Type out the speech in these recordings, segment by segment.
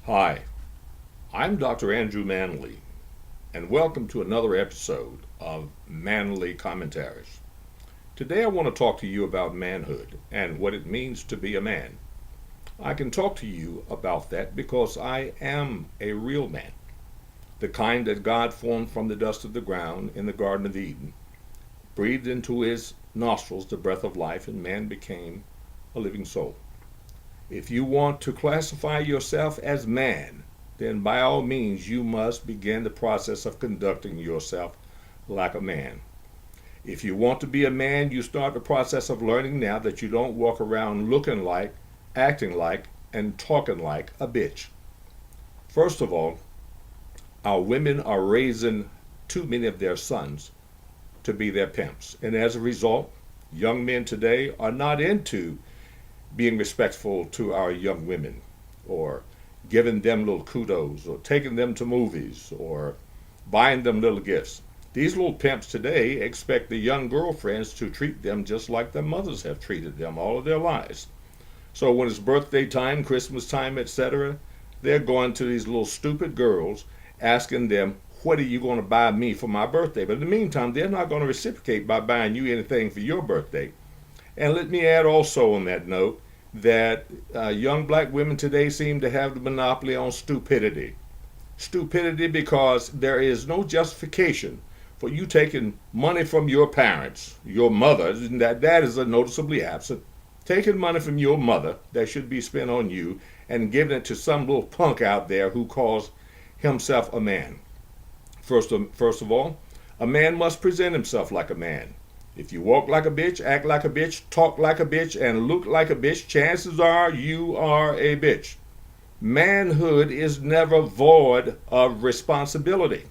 Hi, I'm Dr. Andrew Manley, and welcome to another episode of Manley Commentaries. Today I want to talk to you about manhood and what it means to be a man. I can talk to you about that because I am a real man, the kind that God formed from the dust of the ground in the Garden of Eden, breathed into his nostrils the breath of life, and man became a living soul. If you want to classify yourself as man, then by all means you must begin the process of conducting yourself like a man. If you want to be a man, you start the process of learning now that you don't walk around looking like, acting like, and talking like a bitch. First of all, our women are raising too many of their sons to be their pimps. And as a result, young men today are not into being respectful to our young women, or giving them little kudos, or taking them to movies, or buying them little gifts. These little pimps today expect the young girlfriends to treat them just like their mothers have treated them all of their lives. So when it's birthday time, Christmas time, etc., they're going to these little stupid girls asking them, what are you going to buy me for my birthday? But in the meantime, they're not going to reciprocate by buying you anything for your birthday. And let me add also on that note that young black women today seem to have the monopoly on stupidity. Stupidity because there is no justification for you taking money from your parents, your mother, and that is noticeably absent. Taking money from your mother that should be spent on you and giving it to some little punk out there who calls himself a man. First of all, a man must present himself like a man. If you walk like a bitch, act like a bitch, talk like a bitch, and look like a bitch, chances are you are a bitch. Manhood is never void of responsibility.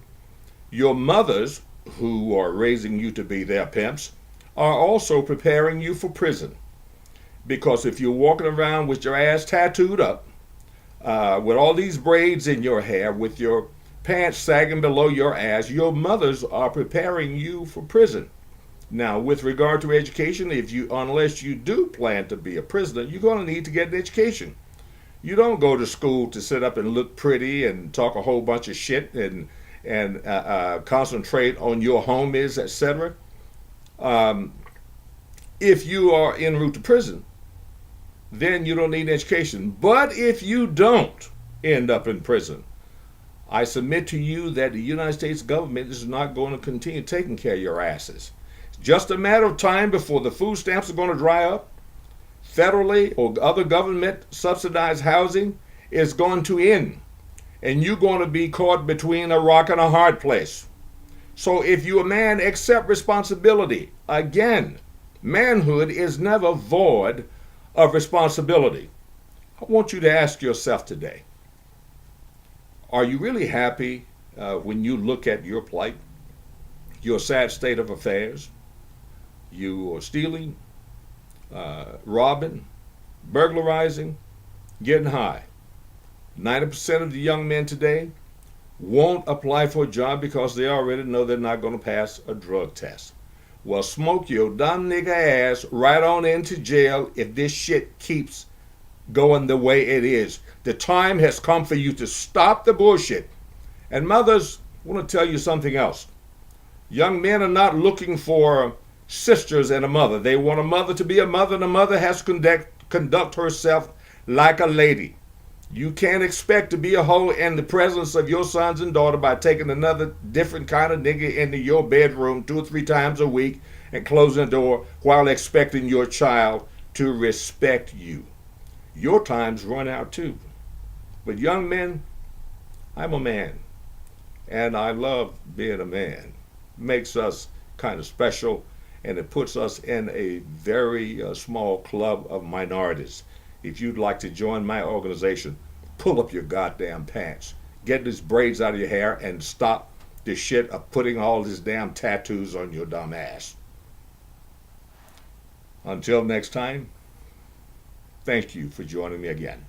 Your mothers, who are raising you to be their pimps, are also preparing you for prison. Because if you're walking around with your ass tattooed up, with all these braids in your hair, with your pants sagging below your ass, your mothers are preparing you for prison. Now, with regard to education, unless you do plan to be a prisoner, you're going to need to get an education. You don't go to school to sit up and look pretty and talk a whole bunch of shit and concentrate on your homies, etc. If you are en route to prison, then you don't need an education. But if you don't end up in prison, I submit to you that the United States government is not going to continue taking care of your asses. Just a matter of time before the food stamps are going to dry up. Federally or other government subsidized housing is going to end. And you're going to be caught between a rock and a hard place. So if you're a man, accept responsibility. Again, manhood is never void of responsibility. I want you to ask yourself today, are you really happy when you look at your plight, your sad state of affairs? You are stealing, robbing, burglarizing, getting high. 90% of the young men today won't apply for a job because they already know they're not going to pass a drug test. Well, smoke your dumb nigga ass right on into jail if this shit keeps going the way it is. The time has come for you to stop the bullshit. And mothers, I want to tell you something else. Young men are not looking for sisters and a mother. They want a mother to be a mother, and a mother has to conduct herself like a lady. You can't expect to be a hoe in the presence of your sons and daughter by taking another different kind of nigga into your bedroom 2 or 3 times a week and closing the door while expecting your child to respect you. Your time's run out too. But young men, I'm a man, and I love being a man. It makes us kind of special, and it puts us in a very small club of minorities. If you'd like to join my organization, pull up your goddamn pants, get these braids out of your hair, and stop the shit of putting all these damn tattoos on your dumb ass. Until next time, thank you for joining me again.